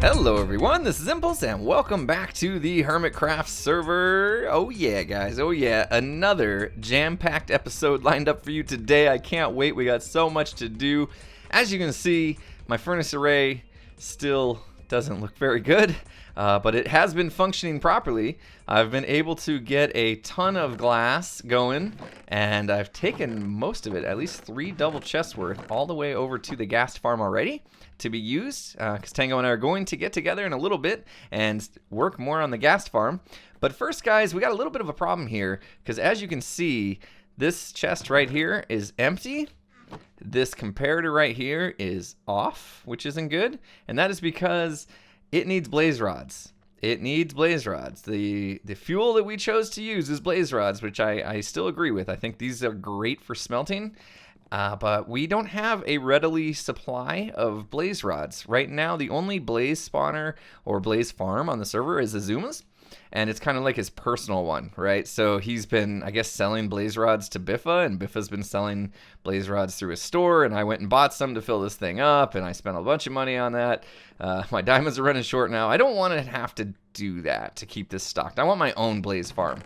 Hello everyone, this is Impulse and welcome back to the HermitCraft server. Oh yeah guys, oh yeah, another jam-packed episode lined up for you today. I can't wait, we got so much to do. As you can see, my furnace array still doesn't look very good, but it has been functioning properly. I've been able to get a ton of glass going, and I've taken most of it, at least 3 double chests worth, all the way over to the Ghast farm already to be used, because Tango and I are going to get together in a little bit and work more on the Ghast farm. But first guys, we got a little bit of a problem here, because as you can see, this chest right here is empty. This comparator right here is off, which isn't good, and that is because it needs blaze rods. It needs blaze rods. The fuel that we chose to use is blaze rods, which I still agree with. I think these are great for smelting, but we don't have a readily supply of blaze rods. Right now, the only blaze spawner or blaze farm on the server is zZzZOBRA's, and it's kind of like his personal one, right? So he's been, I guess, selling blaze rods to Biffa, and Biffa's been selling blaze rods through his store, and I went and bought some to fill this thing up, and I spent a bunch of money on that. My diamonds are running short now. I don't want to have to do that to keep this stocked. I want my own blaze farm.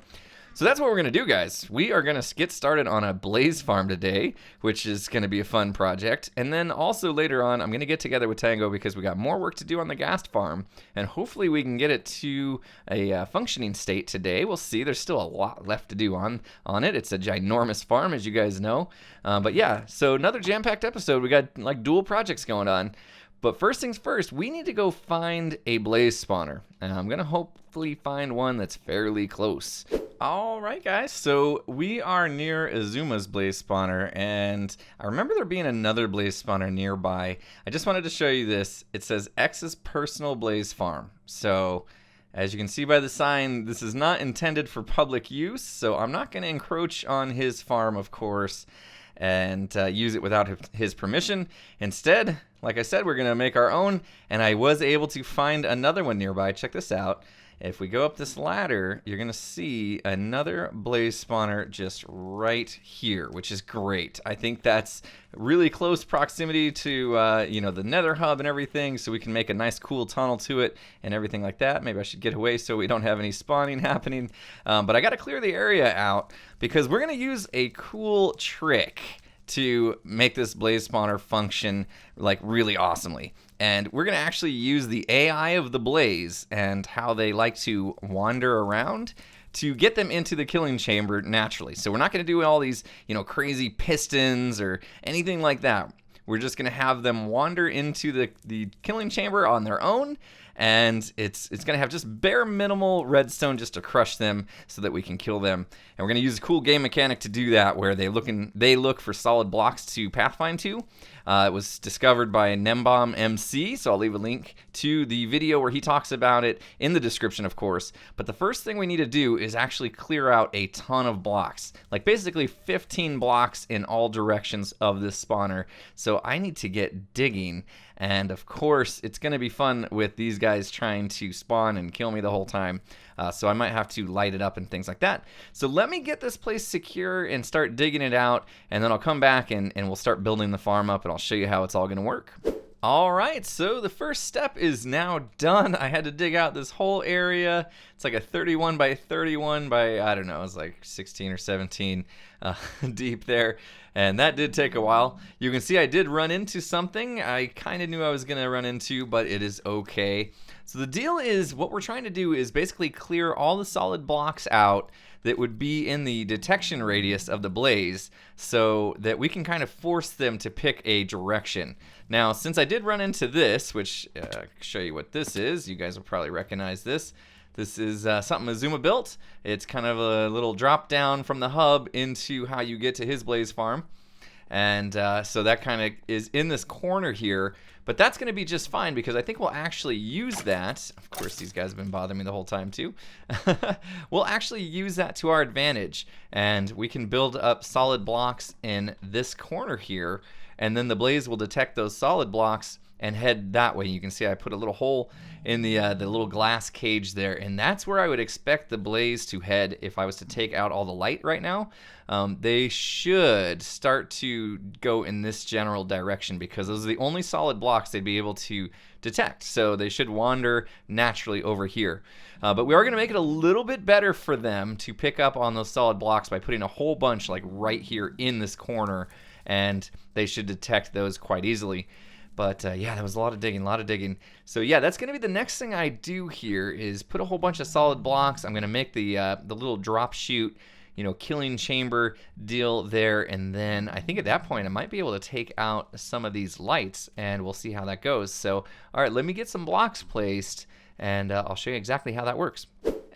So that's what we're going to do, guys. We are going to get started on a blaze farm today, which is going to be a fun project. And then also later on, I'm going to get together with Tango because we got more work to do on the Ghast farm. And hopefully we can get it to a functioning state today. We'll see. There's still a lot left to do on it. It's a ginormous farm, as you guys know. But yeah, so another jam-packed episode. We got like dual projects going on. But first things first, we need to go find a blaze spawner. And I'm going to hopefully find one that's fairly close. Alright guys, so we are near Izuma's blaze spawner, and I remember there being another blaze spawner nearby. I just wanted to show you this. It says X's personal blaze farm. So as you can see by the sign, this is not intended for public use, so I'm not going to encroach on his farm, of course, and use it without his permission. Instead, like I said, we're going to make our own, and I was able to find another one nearby. Check this out. If we go up this ladder, you're going to see another blaze spawner just right here, which is great. I think that's really close proximity to, you know, the nether hub and everything, so we can make a nice cool tunnel to it and everything like that. Maybe I should get away so we don't have any spawning happening. But I got to clear the area out because we're going to use a cool trick to make this blaze spawner function like really awesomely. And we're going to actually use the AI of the blaze and how they like to wander around to get them into the killing chamber naturally. So we're not going to do all these, you know, crazy pistons or anything like that. We're just going to have them wander into the killing chamber on their own, and it's going to have just bare minimal redstone just to crush them so that we can kill them. And we're going to use a cool game mechanic to do that, where they look for solid blocks to pathfind to. It was discovered by Gnembon MC, so I'll leave a link to the video where he talks about it in the description, of course. But the first thing we need to do is actually clear out a ton of blocks, like basically 15 blocks in all directions of this spawner. So I need to get digging, and of course it's going to be fun with these guys trying to spawn and kill me the whole time. So I might have to light it up and things like that. So let me get this place secure and start digging it out, and then I'll come back and we'll start building the farm up, and I'll show you how it's all going to work. Alright, so the first step is now done. I had to dig out this whole area. It's like a 31 by 31 by, I don't know, it's like 16 or 17 deep there. And that did take a while. You can see I did run into something I kind of knew I was going to run into, but it is okay. So the deal is, what we're trying to do is basically clear all the solid blocks out that would be in the detection radius of the blaze, so that we can kind of force them to pick a direction. Now, since I did run into this, which I'll show you what this is, you guys will probably recognize this. This is something Azuma built. It's kind of a little drop down from the hub into how you get to his blaze farm. And so that kind of is in this corner here, but that's going to be just fine because I think we'll actually use that. Of course, these guys have been bothering me the whole time too. We'll actually use that to our advantage, and we can build up solid blocks in this corner here, and then the blaze will detect those solid blocks and head that way. You can see I put a little hole in the little glass cage there, and that's where I would expect the blaze to head if I was to take out all the light right now. They should start to go in this general direction because those are the only solid blocks they'd be able to detect. So they should wander naturally over here. But we are going to make it a little bit better for them to pick up on those solid blocks by putting a whole bunch like right here in this corner, and they should detect those quite easily. But yeah, that was a lot of digging, So yeah, that's going to be the next thing I do here is put a whole bunch of solid blocks. I'm going to make the little drop chute, you know, killing chamber deal there, and then I think at that point I might be able to take out some of these lights, and we'll see how that goes. So, all right, let me get some blocks placed, and I'll show you exactly how that works.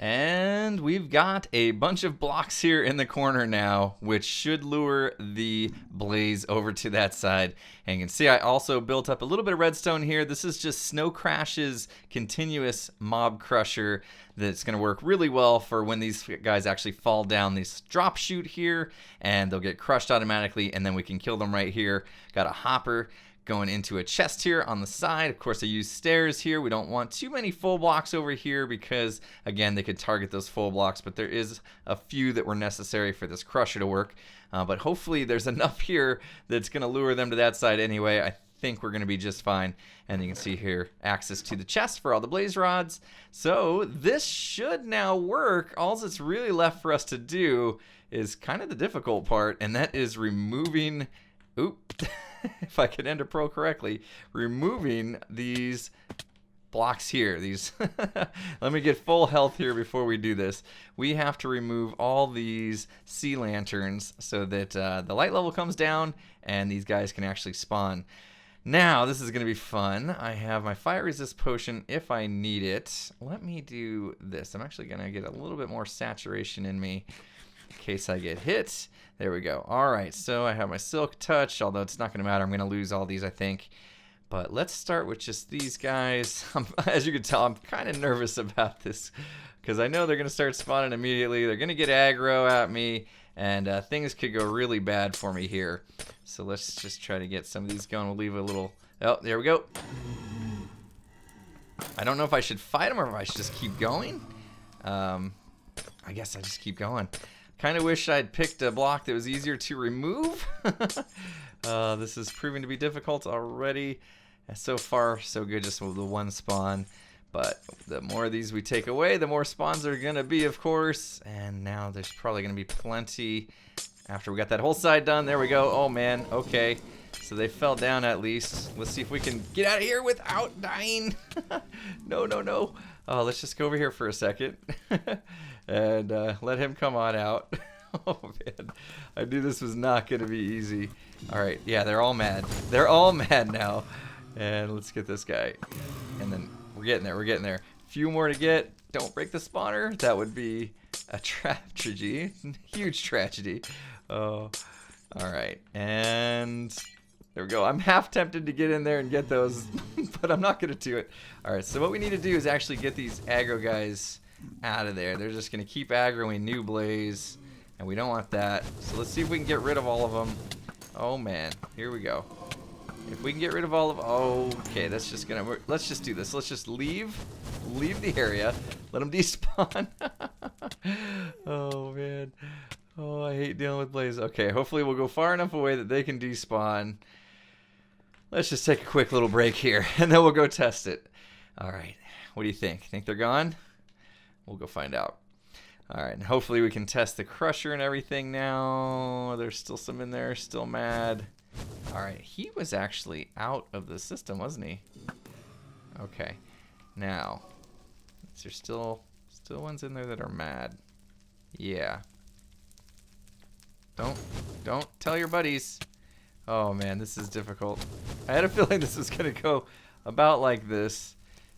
And we've got a bunch of blocks here in the corner now, which should lure the blaze over to that side. And you can see I also built up a little bit of redstone here. This is just Snow Crash's continuous mob crusher that's going to work really well for when these guys actually fall down this drop chute here, and they'll get crushed automatically, and then we can kill them right here. Got a hopper going into a chest here on the side. Of course, I use stairs here. We don't want too many full blocks over here because, again, they could target those full blocks, but there is a few that were necessary for this crusher to work. But hopefully there's enough here that's going to lure them to that side anyway. I think we're going to be just fine. And you can see here, access to the chest for all the blaze rods. So this should now work. All that's really left for us to do is kind of the difficult part, and that is removing... Oop. If I can enter pro correctly, removing these blocks here. These let me get full health here before we do this. We have to remove all these sea lanterns so that the light level comes down and these guys can actually spawn. Now this is going to be fun. I have my fire resist potion if I need it. Let me do this. I'm actually going to get a little bit more saturation in me in case I get hit. There we go. All right, so I have my silk touch, although it's not going to matter. I'm going to lose all these, I think. But let's start with just these guys. As you can tell, I'm kind of nervous about this because I know they're going to start spawning immediately. They're going to get aggro at me, and things could go really bad for me here. So let's just try to get some of these going. We'll leave a little... Oh, there we go. I don't know if I should fight them or if I should just keep going. I guess I just keep going. Kind of wish I'd picked a block that was easier to remove. This is proving to be difficult already. So far, so good, just with the one spawn. But the more of these we take away, the more spawns there are going to be, of course. And now there's probably going to be plenty after we got that whole side done. There we go. Oh, man. Okay. So they fell down at least. Let's see if we can get out of here without dying. No, no, no. Oh, let's just go over here for a second. And let him come on out. Oh, man. I knew this was not going to be easy. All right. Yeah, they're all mad. They're all mad now. And let's get this guy. And then we're getting there. We're getting there. A few more to get. Don't break the spawner. That would be a tragedy. Huge tragedy. Oh. All right. And there we go. I'm half tempted to get in there and get those, but I'm not going to do it. All right. So what we need to do is actually get these aggro guys out of there. They're just going to keep aggroing new blaze, and we don't want that. So let's see if we can get rid of all of them. Oh man, here we go. If we can get rid of all of... Okay, that's just gonna work. Let's just do this. Let's just leave the area. Let them despawn. Oh man. Oh, I hate dealing with blaze. Okay, hopefully we'll go far enough away that they can despawn. Let's just take a quick little break here, and then we'll go test it. All right, what do you think? Think they're gone? We'll go find out. All right, and hopefully we can test the crusher and everything now. There's still some in there, still mad. All right, he was actually out of the system, wasn't he? Okay, now, is there still ones in there that are mad? Yeah. Don't tell your buddies. Oh man, this is difficult. I had a feeling this was gonna go about like this.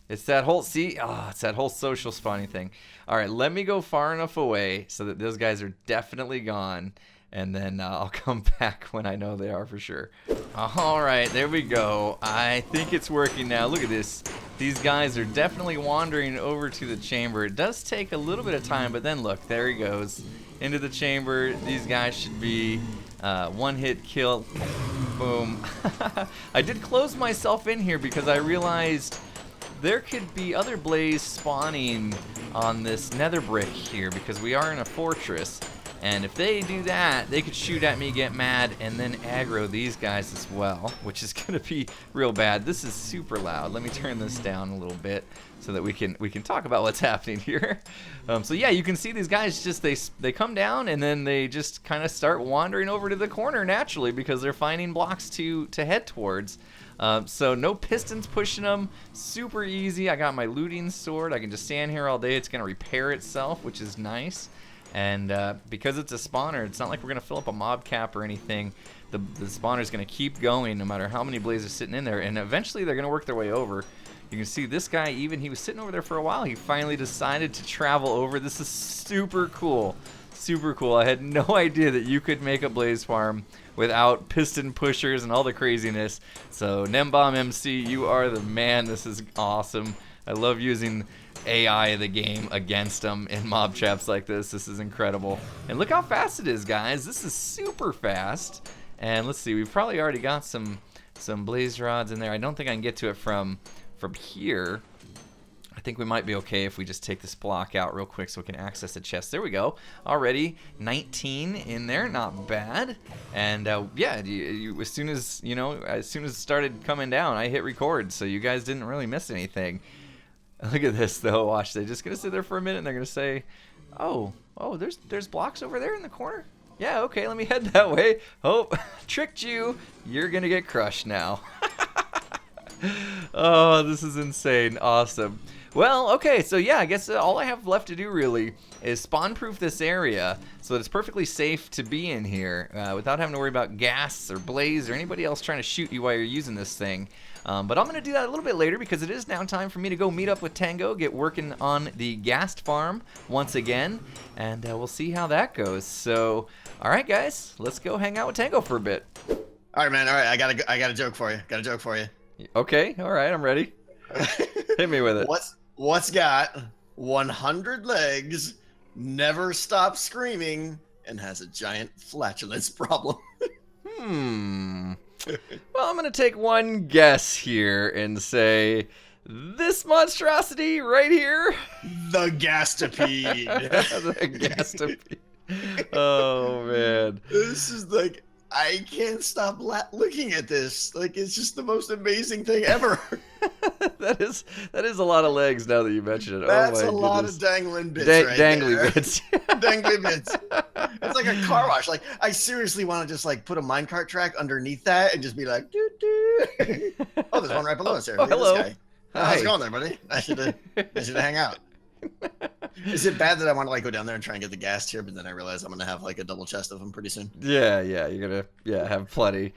It's that whole, see? Oh, it's that whole social spawning thing. All right, let me go far enough away so that those guys are definitely gone, and then I'll come back when I know they are for sure. All right, there we go. I think it's working now. Look at this. These guys are definitely wandering over to the chamber. It does take a little bit of time, but then look, there he goes. Into the chamber. These guys should be one-hit kill. Boom. I did close myself in here because I realized there could be other blaze spawning on this nether brick here because we are in a fortress. And if they do that, they could shoot at me, get mad, and then aggro these guys as well, which is gonna be real bad. This is super loud. Let me turn this down a little bit so that we can talk about what's happening here. So yeah, you can see these guys just they come down and then they just kind of start wandering over to the corner naturally because they're finding blocks to head towards. So no pistons pushing them, super easy. I got my looting sword. I can just stand here all day. It's gonna repair itself, which is nice. And because it's a spawner, it's not like we're going to fill up a mob cap or anything. The spawner is going to keep going no matter how many blazes are sitting in there. And eventually they're going to work their way over. You can see this guy, even he was sitting over there for a while. He finally decided to travel over. This is super cool. Super cool. I had no idea that you could make a blaze farm without piston pushers and all the craziness. So Gnembon MC, you are the man. This is awesome. I love using AI of the game against them in mob traps like this. This is incredible. And look how fast it is, guys. This is super fast. And let's see, we've probably already got some blaze rods in there. I don't think I can get to it from here. I think we might be okay if we just take this block out real quick so we can access the chest. There we go. Already 19 in there, not bad. And yeah, as soon as it started coming down, I hit record, so you guys didn't really miss anything. Look at this though, watch, they're just gonna sit there for a minute and they're gonna say, oh, there's blocks over there in the corner? Yeah, okay, let me head that way. Oh, tricked you. You're gonna get crushed now. Oh, this is insane, awesome. Well, okay, so yeah, I guess all I have left to do really is spawn-proof this area so that it's perfectly safe to be in here without having to worry about ghasts or blaze or anybody else trying to shoot you while you're using this thing. But I'm going to do that a little bit later because it is now time for me to go meet up with Tango, get working on the Ghast farm once again, and we'll see how that goes. So, all right, guys, let's go hang out with Tango for a bit. All right, man. All right, I got a joke for you. Got a joke for you. Okay, all right, I'm ready. Hit me with it. What's got 100 legs, never stops screaming, and has a giant flatulence problem? Well, I'm going to take one guess here and say this monstrosity right here. The Ghastipede. The Ghastipede. Oh, man. This is like, I can't stop looking at this. Like, it's just the most amazing thing ever. That is a lot of legs now that you mention it. That's oh my a lot goodness. of dangling bits right dangly there. bits. Dangly bits. It's like a car wash. Like, I seriously want to just like put a minecart track underneath that and just be like, doo doo. Oh, there's one right below us there. Look at hello. this guy. How's it going there, buddy? I should hang out. Is it bad that I want to like go down there and try and get the ghast here, but then I realize I'm gonna have like a double chest of them pretty soon? Yeah, you're gonna have plenty.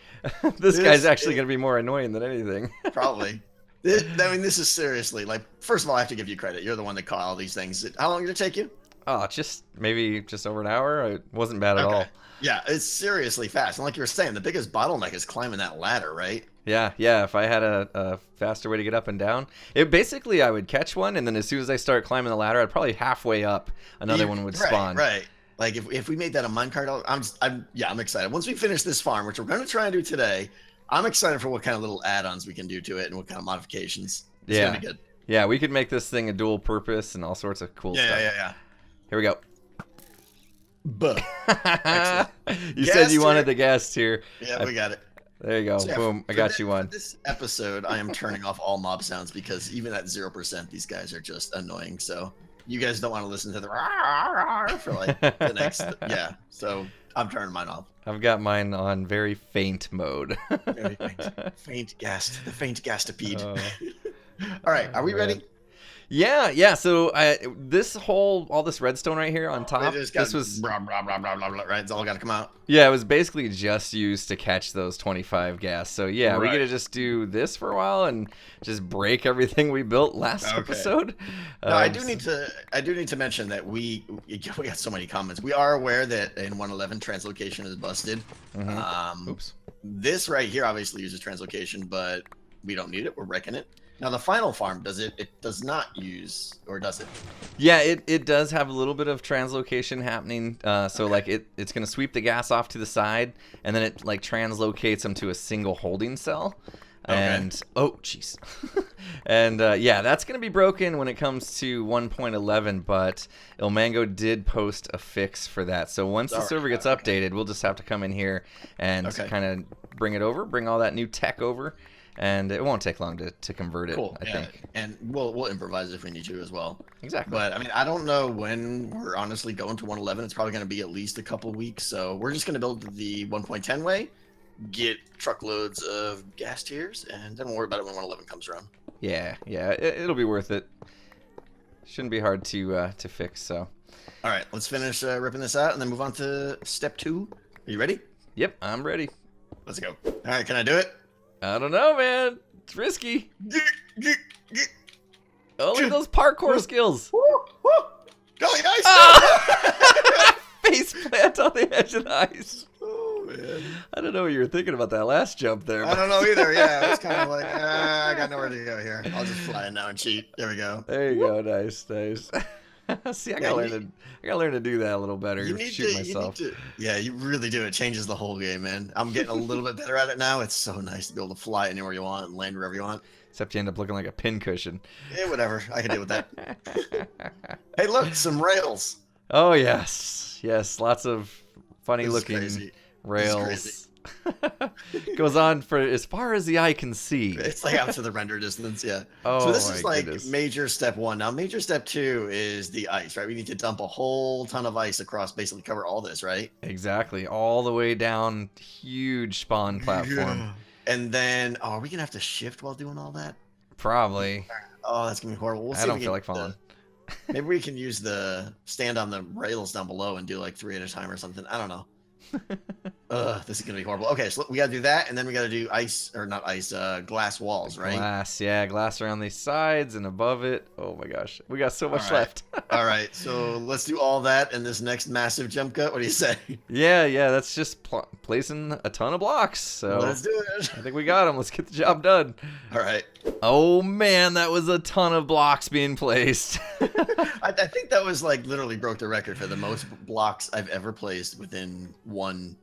This guy's actually gonna be more annoying than anything. Probably. I mean, this is seriously like. First of all, I have to give you credit. You're the one that caught all these things. How long did it take you? Oh, maybe just over an hour. It wasn't bad at all. Yeah, it's seriously fast. And like you were saying, the biggest bottleneck is climbing that ladder, right? Yeah. If I had a faster way to get up and down, basically I would catch one, and then as soon as I start climbing the ladder, I'd probably halfway up, another one would spawn. Right. Like if we made that a minecart, I'm excited. Once we finish this farm, which we're going to try and do today, I'm excited for what kind of little add-ons we can do to it and what kind of modifications. It's gonna be good. Yeah, we could make this thing a dual purpose and all sorts of cool stuff. Yeah. Here we go. You Ghast said you wanted here. the ghast here. Yeah, we got it. There you go. So, boom. I got you one. For this episode, I am turning off all mob sounds because even at 0%, these guys are just annoying. So you guys don't want to listen to the for like the next. Yeah. So I'm turning mine off. I've got mine on very faint mode. Very faint. Faint ghast. The faint ghastipede. All right. Are we ready? Yeah. So all this redstone right here on top. This was blah, blah, blah, blah, blah, blah, right. It's all got to come out. Yeah, it was basically just used to catch those 25 gas. So yeah, we gotta just do this for a while and just break everything we built last episode. No, I do need to mention that we got so many comments. We are aware that in 1.11 translocation is busted. Oops. This right here obviously uses translocation, but we don't need it. We're wrecking it. Now the final farm, does it? It does not use, or does it? Yeah, it does have a little bit of translocation happening. So Okay. like it's gonna sweep the gas off to the side, and then it like translocates them to a single holding cell. And Okay. oh jeez, and yeah, that's gonna be broken when it comes to 1.11. But Ilmango did post a fix for that. So once the Alright, server gets okay. updated, we'll just have to come in here and Okay. kind of bring it over, bring all that new tech over, and it won't take long to convert it. Cool. I Yeah. think. And we'll improvise if we need to as well. Exactly. But I mean, I don't know when we're honestly going to 111. It's probably going to be at least a couple weeks. So we're just going to build the 1.10 way, get truckloads of gas tiers, and then we'll worry about it when 111 comes around. Yeah, yeah, it'll be worth it. Shouldn't be hard to fix. So. All right, let's finish ripping this out and then move on to step 2. Are you ready? Yep, I'm ready. Let's go. All right, can I do it? I don't know, man. It's risky. Oh, look at those parkour skills. Woo, woo. Go, guys! Ah! Face plant on the edge of the ice. Oh, man. I don't know what you were thinking about that last jump there. I don't know either. Yeah, it's kind of like, I got nowhere to go here. I'll just fly in now and cheat. There we go. There you go. Nice, nice. See, I gotta learn to do that a learn to do that a little better. Shoot myself. Yeah, you really do. It changes the whole game, man. I'm getting a little bit better at it now. It's so nice to be able to fly anywhere you want and land wherever you want. Except you end up looking like a pincushion. Yeah, whatever. I can deal with that. Hey, look, some rails. Oh yes, yes, lots of funny looking Crazy. rails. Goes on for as far as the eye can see. It's like out to the render distance, yeah. Oh, so this my is like goodness. major step 1. Now, major step 2 is the ice, right? We need to dump a whole ton of ice across, basically cover all this, right? Exactly, all the way down, huge spawn platform. Yeah. And then, are we gonna have to shift while doing all that? Probably. Oh, that's gonna be horrible. We'll see I if don't we feel can like falling. maybe we can use the stand on the rails down below and do like 3 at a time or something. I don't know. This is gonna be horrible. Okay, so we gotta do that, and then we gotta do ice, or not ice, glass walls, right? Glass, yeah, glass around these sides and above it. Oh my gosh, we got so much right. left. All right, so let's do all that in this next massive jump cut. What do you say? Yeah, that's just placing a ton of blocks. So Let's do it. I think we got them. Let's get the job done. All right. Oh man, that was a ton of blocks being placed. I think that was like literally broke the record for the most blocks I've ever placed within one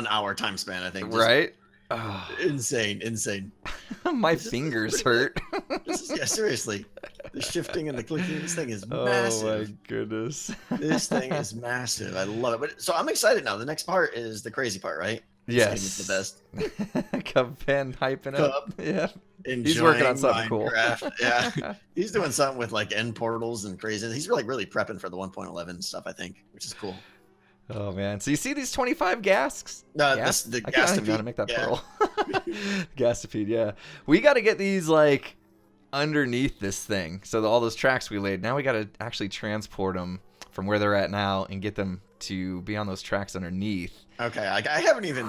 hour time span. I think. Just Right? Oh, insane. my fingers hurt. Yeah, seriously. The shifting and the clicking, this thing is Oh massive. my goodness. This thing is massive. I love it. But so I'm excited now. The next part is the crazy part, right? Yes. This game is the best. Cub fan hyping up. Cub. Yeah. He's working on something cool. Yeah. He's doing something with like end portals and crazy. He's really prepping for the 1.11 stuff, I think, which is cool. Oh man. So you see these 25 gasks? No, Gas? the I can't even know how to Ghastipede, make that yeah. pearl. Ghastipede, yeah. We got to get these like underneath this thing. So all those tracks we laid, now we got to actually transport them from where they're at now and get them to be on those tracks underneath. Okay, I haven't even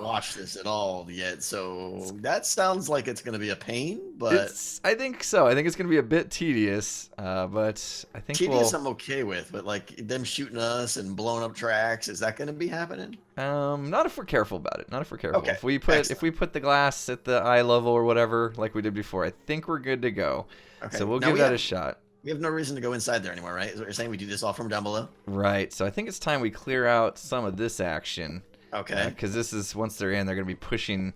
watched this at all yet, so that sounds like it's going to be a pain, but I think so. I think it's going to be a bit tedious, but I think tedious I'm okay with, but like them shooting us and blowing up tracks, is that going to be happening? not if we're careful about it. Not if we're careful. Okay, If we put excellent. the glass at the eye level or whatever, like we did before, I think we're good to go. Okay, So we'll now give we that have- a shot. We have no reason to go inside there anymore, right? Is what you're saying? We do this all from down below? Right. So I think it's time we clear out some of this action. Okay. Because this is, once they're in, they're going to be pushing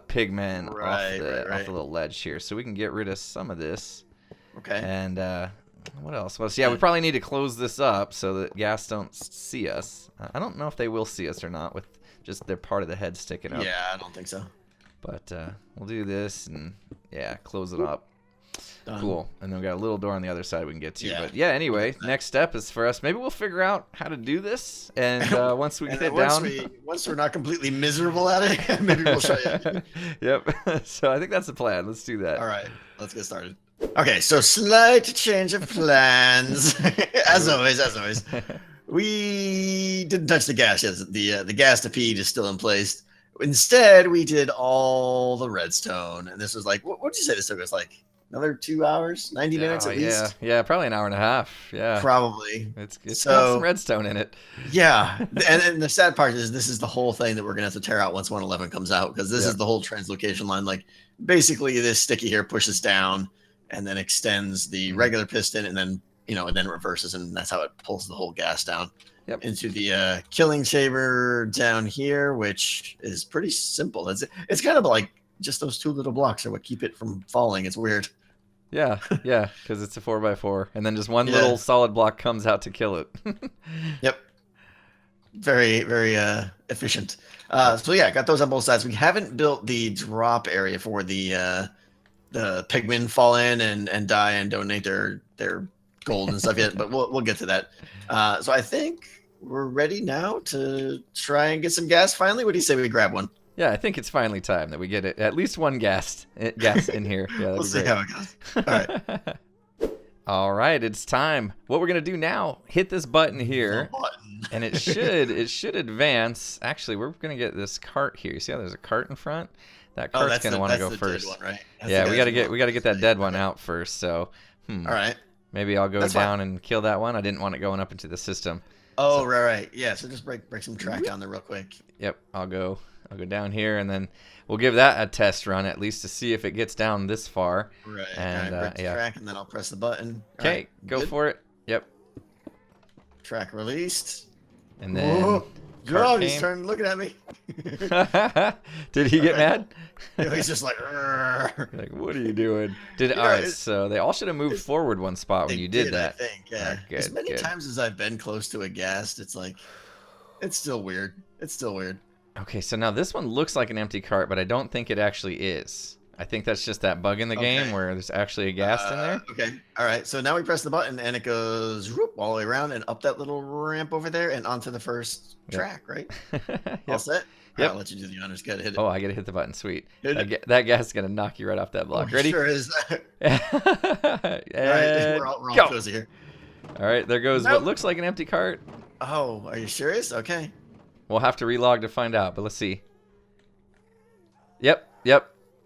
pigmen Right, off right. the little ledge here. So we can get rid of some of this. Okay. And what else? Well, so yeah, we probably need to close this up so that gas don't see us. I don't know if they will see us or not with just their part of the head sticking up. Yeah, I don't think so. But we'll do this and, yeah, close it up. Done. Cool. And then we got a little door on the other side we can get to. Yeah. But yeah, anyway, next step is for us. Maybe we'll figure out how to do this. And once we And get then down. once we're not completely miserable at it, maybe we'll show you. Yep. So I think that's the plan. Let's do that. All right, let's get started. Okay, so slight change of plans. as always. We didn't touch the gas yet. The Ghastipede is still in place. Instead, we did all the redstone. And this was like, what'd you say this took us? Like Another 2 hours, 90 minutes at least. Yeah, probably an hour and a half. Yeah, probably. It's So got some redstone in it. yeah, and the sad part is this is the whole thing that we're gonna have to tear out once 111 comes out, because this is the whole translocation line. Like basically, this sticky here pushes down and then extends the regular piston, and then and then reverses, and that's how it pulls the whole gas down into the killing chamber down here, which is pretty simple. It's kind of like just those 2 little blocks are what keep it from falling. It's weird. Yeah, because it's a 4x4, and then just one little solid block comes out to kill it. Yep. Very, very efficient. So yeah, got those on both sides. We haven't built the drop area for the pigmen fall in and die and donate their gold and stuff yet, but we'll get to that. So I think we're ready now to try and get some gas finally. What do you say we grab one? Yeah, I think it's finally time that we get it. At least one gas in here. Yeah, we'll see how it goes. All right. All right, it's time. What we're gonna do now? Hit this button here, and it should advance. Actually, we're gonna get this cart here. You see how there's a cart in front? That cart's gonna want to go first. Dead one, right? Yeah, we gotta get that dead one out first. So, all right. Maybe I'll go down and kill that one. I didn't want it going up into the system. Oh, right. Yeah, so just break some track down there real quick. Yep, I'll go down here, and then we'll give that a test run at least to see if it gets down this far. Right. And break the track, and then I'll press the button. Okay, go for it. Yep. Track released. And then oh, he's turning, looking at me. Did he get mad? He's just like, like, what are you doing? All right, so they all should have moved forward one spot when you did that. I think, yeah. Good, as many times as I've been close to a ghast, it's like, it's still weird. It's still weird. Okay, so now this one looks like an empty cart, but I don't think it actually is. I think that's just that bug in the game where there's actually a ghast in there. Okay, all right. So now we press the button, and it goes whoop, all the way around and up that little ramp over there and onto the first track, right? All set? Yep. I'll let you do the honors. Gotta hit it. Oh, I gotta hit the button. Sweet. That gas is gonna knock you right off that block. Ready? Sure is. And we're all go. cozy here. All right, there goes what looks like an empty cart. Oh, are you serious? Okay. We'll have to relog to find out, but let's see. Yep.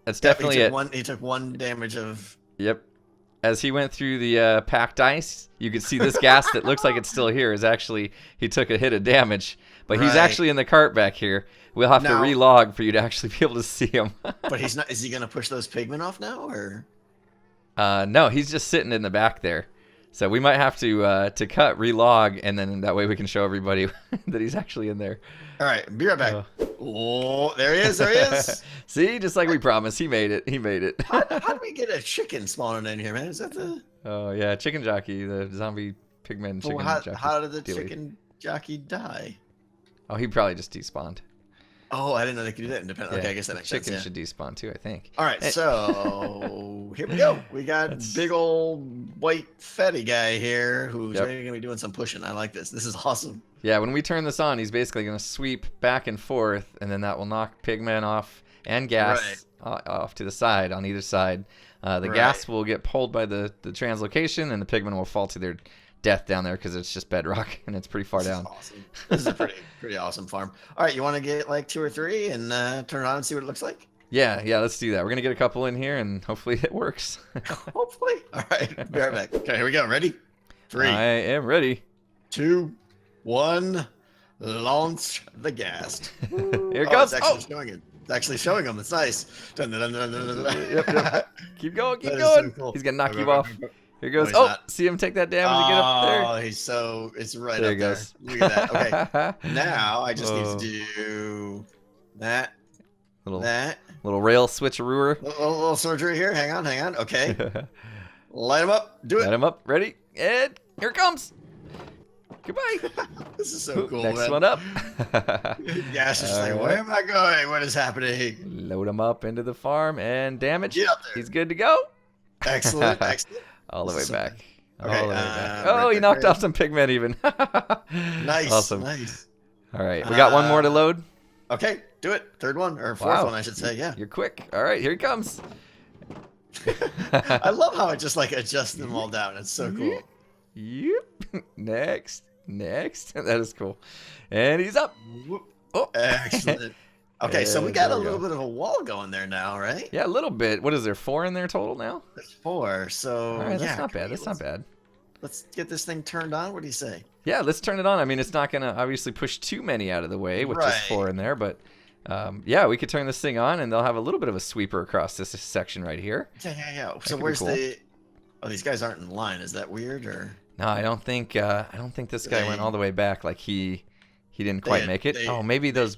That's definitely it. He took 1 damage of... Yep. As he went through the packed ice, you could see this gas that looks like it's still here is actually, he took a hit of damage. But he's actually in the cart back here. We'll have to relog for you to actually be able to see him. But he's not... Is he going to push those pigmen off now, or...? No, he's just sitting in the back there. So we might have to cut, relog, and then that way we can show everybody that he's actually in there. All right, be right back. Oh, there he is. There he is. See, just like we promised, he made it. He made it. How do we get a chicken spawning in here, man? Is that the? Oh yeah, chicken jockey, the zombie pigman chicken jockey. How did the chicken jockey die? Oh, he probably just despawned. Oh, I didn't know they could do that independently. Yeah, okay, I guess that makes sense. Chicken should despawn too, I think. All right, so here we go. We got big old white fatty guy here who's going to be doing some pushing. I like this. This is awesome. Yeah, when we turn this on, he's basically going to sweep back and forth, and then that will knock pigmen off and gas off to the side on either side. The gas will get pulled by the translocation, and the pigmen will fall to their death down there because it's just bedrock and it's pretty far down. Awesome. This is a pretty awesome farm. All right, you want to get like 2 or 3 and turn it on and see what it looks like? Yeah, let's do that. We're gonna get a couple in here and hopefully it works. Hopefully. All right, be right back. Okay, here we go. Ready? 3. I am ready. 2, 1. Launch the ghast. Here it goes. It's actually showing it. It's actually showing them. It's nice. Dun, dun, dun, dun, dun, dun. Yep. Keep going. Keep going. So cool. He's gonna knock you off. Here goes. No, see him take that damage to get up there. Oh, it's right there up he goes. there. Look at that. Okay. Now I just need to do that. Little rail switcheroo. Little surgery here. Hang on. Okay. Light him up. Do it. Light him up. Ready? And here it comes. Goodbye. This is so cool. Next one up. Yeah, it's just like, where am I going? What is happening? Load him up into the farm and damage. Get up there. He's good to go. Excellent. All the way back. Okay. Oh, he knocked off some pigmen even. Nice. Awesome. Nice. All right, we got one more to load. Okay, do it. 3rd one or 4th one, I should say. Yeah. You're quick. All right, here he comes. I love how it just like adjusts them all down. It's so cool. Yep. Next. That is cool. And he's up. Oh, excellent. Okay, so we Yes, got there a we little go. bit of a wall going there now, right? Yeah, a little bit. What is there? 4 in there total now? There's 4. So All right, that's yeah, not bad. That's not bad. let's get this thing turned on. What do you say? Yeah, let's turn it on. I mean, it's not gonna obviously push too many out of the way with just 4 in there, but yeah, we could turn this thing on, and they'll have a little bit of a sweeper across this section right here. Yeah. That So could be where's cool. the? Oh, these guys aren't in line. Is that weird or? No, I don't think this guy went all the way back. Like he didn't quite make it. Oh, maybe those.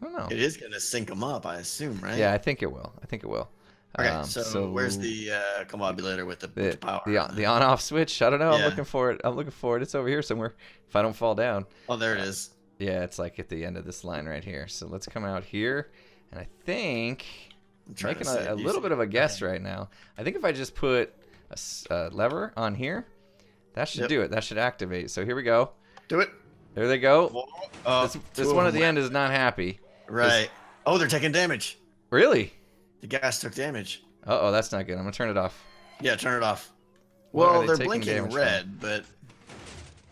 I don't know. It is gonna sync them up, I assume, right? Yeah, I think it will. I think it will. Okay, so where's the combobulator with the power? The on-off switch? I don't know. I'm Yeah. looking for it. I'm looking for it. It's over here somewhere. If I don't fall down. Oh, there it is. Yeah, it's like at the end of this line right here. So let's come out here, and I think I'm making a little bit of a guess right now. I think if I just put a lever on here, that should do it. That should activate. So here we go. Do it. There they go. This one at the end is is not happy. right. Oh, they're taking damage. Really? The gas took damage. Uh-oh, that's not good. I'm gonna turn it off. Yeah, turn it off. What are Well, they they're taking blinking damage red, but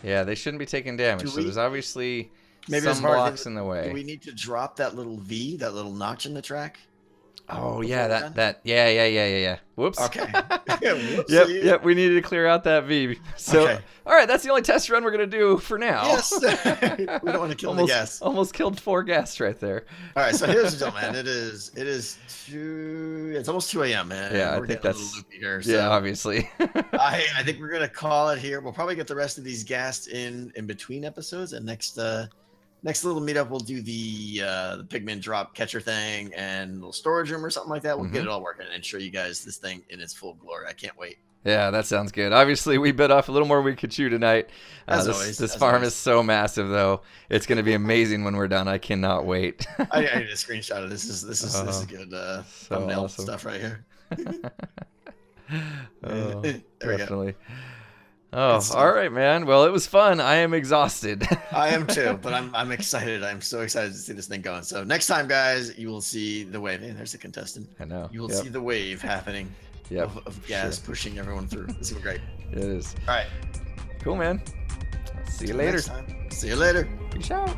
yeah, they shouldn't be taking damage. So there's obviously some blocks in the way. Do we need to drop that little V, that little notch in the track? Oh yeah, yeah. Whoops. Okay. Yep. We needed to clear out that V. So, all right, that's the only test run we're gonna do for now. Yes. We don't want to kill the gas. Almost killed 4 Ghasts right there. All right, so here's the deal, man. It is it's almost 2 a.m., man. Yeah, we're I think getting that's a little loopy here. So yeah, obviously. I think we're gonna call it here. We'll probably get the rest of these Ghast in between episodes, and next little meetup we'll do the pigment drop catcher thing and little storage room or something like that. We'll get it all working and show you guys this thing in its full glory. I can't wait. Yeah, that sounds good. Obviously, we bit off a little more we could chew tonight. This farm is so massive, though. It's going to be amazing when we're done. I cannot wait. I need a screenshot of this. This is good thumbnail stuff right here. Definitely. Oh, all right, man. Well, it was fun. I am exhausted. I am too, but I'm excited. I'm so excited to see this thing going. So next time, guys, you will see the wave. Hey, there's a contestant. I know. You will see the wave happening of gas pushing everyone through. This is great. It is. All right. Cool, man. See you later. See you later. Peace out.